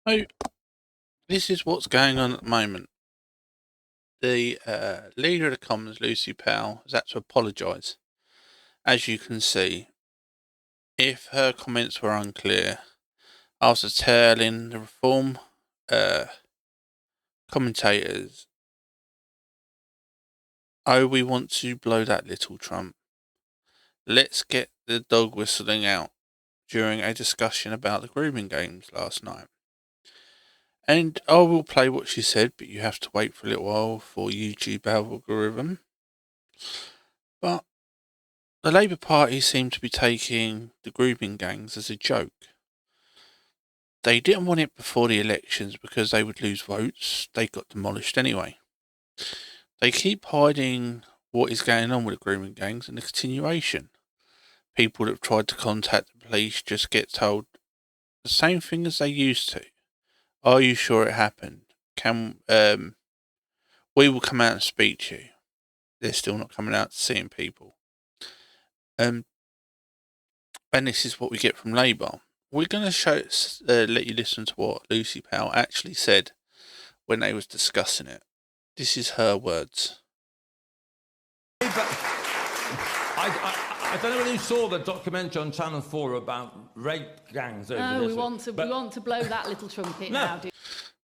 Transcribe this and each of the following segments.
So this is what's going on at the moment. The leader of the Commons, Lucy Powell, has had to apologise. As you can see, if her comments were unclear, after telling the Reform commentators, "Oh, we want to blow that little Trump. Let's get the dog whistling out," during a discussion about the grooming games last night. And I will play what she said, but you have to wait for a little while for YouTube algorithm. But the Labour Party seemed to be taking the grooming gangs as a joke. They didn't want it before the elections because they would lose votes. They got demolished anyway. They keep hiding what is going on with the grooming gangs and the continuation. People that have tried to contact the police just get told the same thing as they used to. Are you sure it happened? We will come out and speak to you. They're still not coming out to seeing people. And this is what we get from Labour. We're going to let you listen to what Lucy Powell actually said when they was discussing it. This is her words. I don't know whether you saw the documentary on Channel 4 about rape gangs over No, this. we want to blow that little trumpet now.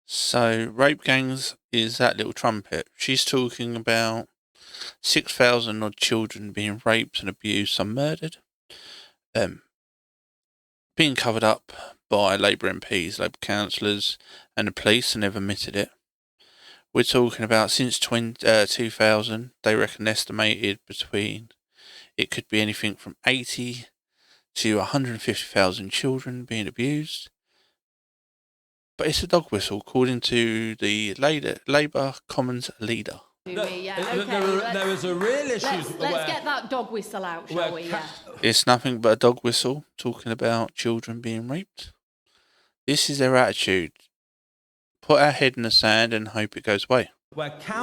So, rape gangs is that little trumpet. She's talking about 6,000 odd children being raped and abused, some murdered, being covered up by Labour MPs, Labour councillors, and the police, and they've admitted it. We're talking about since 2000, they reckon estimated between, it could be anything from 80 to 150,000 children being abused. But it's a dog whistle, according to the Labour Commons leader. There was a real issue. Let's get that dog whistle out, shall we? Yeah. It's nothing but a dog whistle talking about children being raped. This is their attitude. Put our head in the sand and hope it goes away. Okay,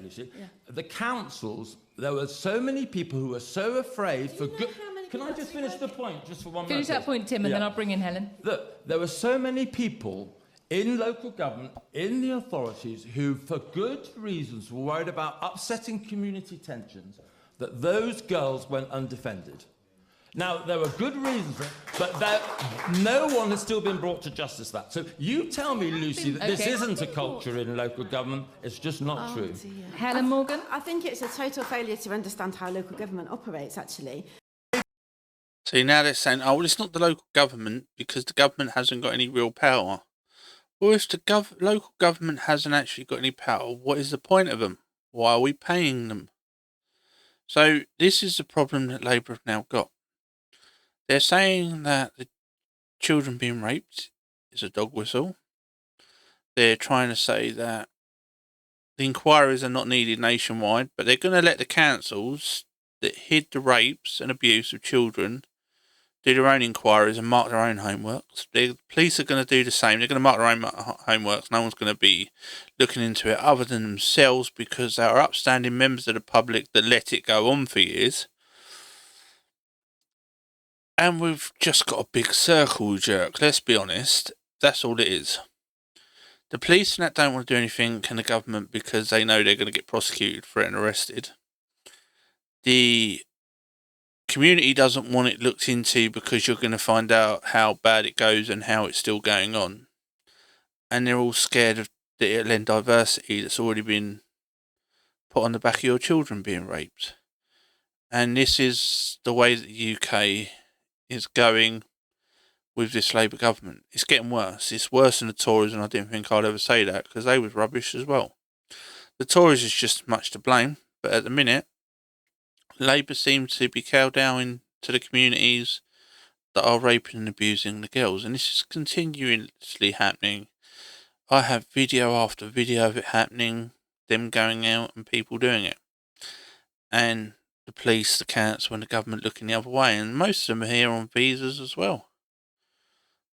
Lucy. Yeah. The councils, there were so many people who were so afraid for good. Can I just finish the point, just for 1 minute? Finish that point, Tim, and then I'll bring in Helen. Look, there were so many people in local government, in the authorities, who, for good reasons, were worried about upsetting community tensions, that those girls went undefended. Now, there were good reasons, but no one has still been brought to justice for that. So you tell me, Lucy, that this isn't a culture in local government. It's just not true. Dear. Helen Morgan? I think it's a total failure to understand how local government operates, actually. See, now they're saying, oh, well, it's not the local government because the government hasn't got any real power. Well, if the local government hasn't actually got any power, what is the point of them? Why are we paying them? So this is the problem that Labour have now got. They're saying that the children being raped is a dog whistle. They're trying to say that the inquiries are not needed nationwide, but they're going to let the councils that hid the rapes and abuse of children do their own inquiries and mark their own homeworks. The police are going to do the same. They're going to mark their own homeworks. No one's going to be looking into it other than themselves because they are upstanding members of the public that let it go on for years. And we've just got a big circle jerk. Let's be honest. That's all it is. The police and that don't want to do anything, and the government, because they know they're going to get prosecuted for it and arrested. The community doesn't want it looked into because you're going to find out how bad it goes and how it's still going on. And they're all scared of the it'll end diversity that's already been put on the back of your children being raped. And this is the way that the UK is going with this Labour government. It's getting worse. It's worse than the Tories, and I didn't think I'd ever say that because they was rubbish as well. The Tories is just as much to blame, but at the minute, Labour seems to be kowtowing to the communities that are raping and abusing the girls, and this is continuously happening. I have video after video of it happening, them going out and people doing it. And the police, the council and the government looking the other way, and most of them are here on visas as well.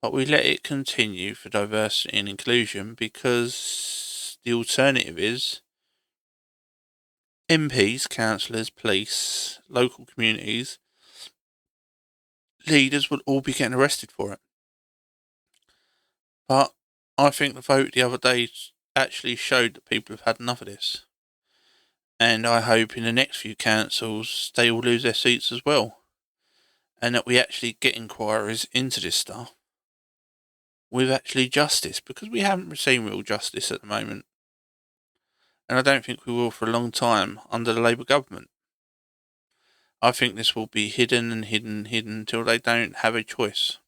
But we let it continue for diversity and inclusion because the alternative is MPs, councillors, police, local communities, leaders will all be getting arrested for it. But I think the vote the other day actually showed that people have had enough of this. And I hope in the next few councils they will lose their seats as well. And that we actually get inquiries into this stuff with actually justice, because we haven't seen real justice at the moment. And I don't think we will for a long time under the Labour government. I think this will be hidden and hidden until they don't have a choice.